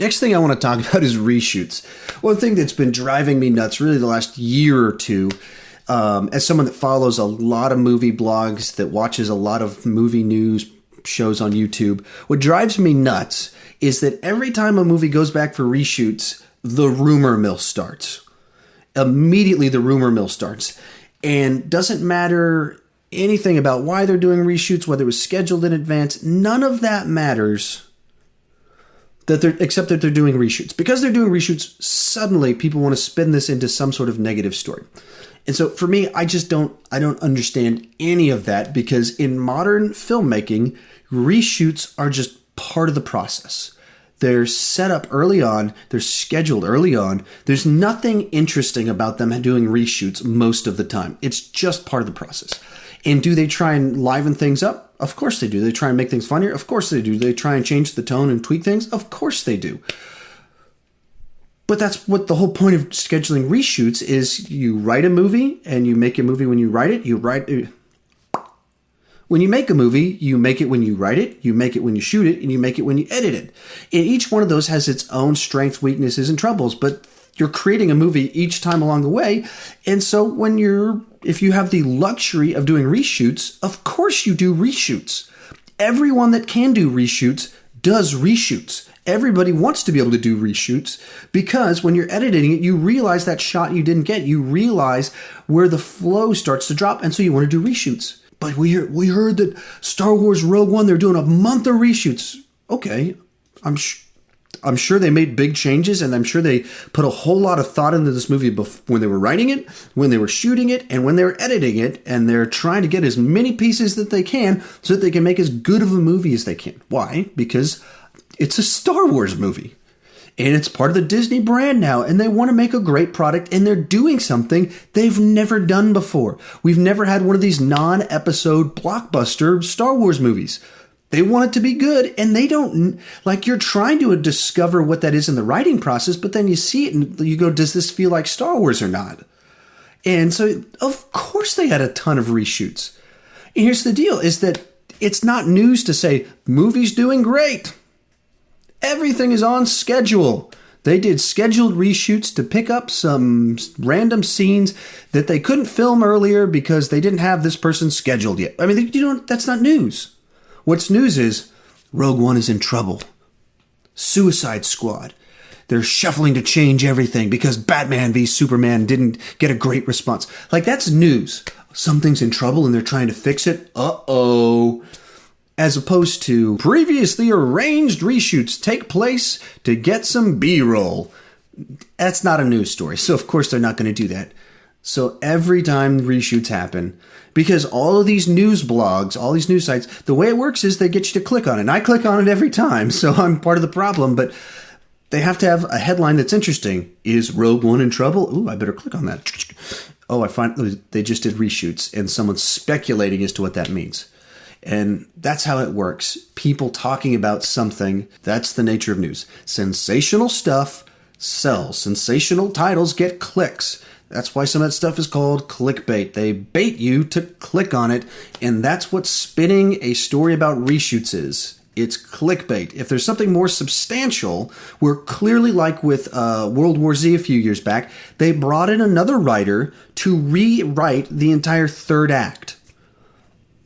Next thing I want to talk about is reshoots. One thing that's been driving me nuts really the last year or two, as someone that follows a lot of movie blogs, that watches a lot of movie news shows on YouTube, what drives me nuts is that every time a movie goes back for reshoots, the rumor mill starts. Immediately the rumor mill starts. And doesn't matter anything about why they're doing reshoots, whether it was scheduled in advance, none of that matters. Except that they're doing reshoots. Because they're doing reshoots, suddenly people want to spin this into some sort of negative story. And so for me, I don't understand any of that, because in modern filmmaking, reshoots are just part of the process. They're set up early on. They're scheduled early on. There's nothing interesting about them doing reshoots most of the time. It's just part of the process. And do they try and liven things up? Of course they do. They try and make things funnier? Of course they do. They try and change the tone and tweak things? Of course they do. But that's what the whole point of scheduling reshoots is. You write a movie and you make a movie when you write it. When you make a movie, you make it when you write it, you make it when you shoot it, and you make it when you edit it. And each one of those has its own strengths, weaknesses, and troubles, but you're creating a movie each time along the way. And so if you have the luxury of doing reshoots, of course you do reshoots. Everyone that can do reshoots does reshoots. Everybody wants to be able to do reshoots, because when you're editing it, you realize that shot you didn't get. You realize where the flow starts to drop, and so you want to do reshoots. But we heard that Star Wars Rogue One, they're doing a month of reshoots. Okay, I'm sure they made big changes, and I'm sure they put a whole lot of thought into this movie when they were writing it, when they were shooting it, and when they were editing it, and they're trying to get as many pieces that they can so that they can make as good of a movie as they can. Why? Because it's a Star Wars movie. And it's part of the Disney brand now, and they want to make a great product, and they're doing something they've never done before. We've never had one of these non-episode blockbuster Star Wars movies. They want it to be good, and they don't, like, you're trying to discover what that is in the writing process, but then you see it and you go, does this feel like Star Wars or not? And so, of course they had a ton of reshoots. And here's the deal, is that it's not news to say, movie's doing great. Everything is on schedule. They did scheduled reshoots to pick up some random scenes that they couldn't film earlier because they didn't have this person scheduled yet. I mean, that's not news. What's news is Rogue One is in trouble. Suicide Squad. They're shuffling to change everything because Batman v Superman didn't get a great response. Like, that's news. Something's in trouble and they're trying to fix it. Uh-oh. As opposed to previously arranged reshoots take place to get some B-roll. That's not a news story, so of course they're not going to do that. So every time reshoots happen, because all of these news blogs, all these news sites, the way it works is they get you to click on it. And I click on it every time, so I'm part of the problem, but they have to have a headline that's interesting. Is Rogue One in trouble? Ooh, I better click on that. Oh, I find they just did reshoots, and someone's speculating as to what that means. And that's how it works. People talking about something, that's the nature of news. Sensational stuff sells. Sensational titles get clicks. That's why some of that stuff is called clickbait. They bait you to click on it, and that's what spinning a story about reshoots is. It's clickbait. If there's something more substantial, we're clearly, like with World War Z a few years back, they brought in another writer to rewrite the entire third act.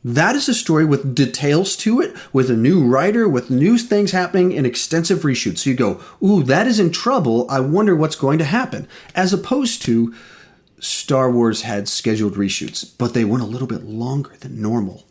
That is a story with details to it, with a new writer, with new things happening, and extensive reshoots. So you go, ooh, that is in trouble. I wonder what's going to happen. As opposed to Star Wars had scheduled reshoots, but they went a little bit longer than normal.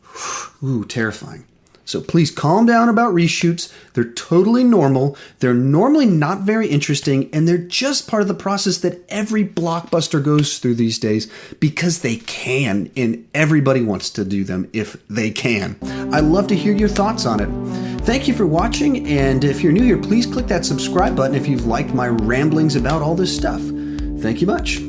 Ooh, terrifying. So please calm down about reshoots. They're totally normal. They're normally not very interesting, and they're just part of the process that every blockbuster goes through these days because they can, and everybody wants to do them if they can. I'd love to hear your thoughts on it. Thank you for watching, and if you're new here, please click that subscribe button if you've liked my ramblings about all this stuff. Thank you much.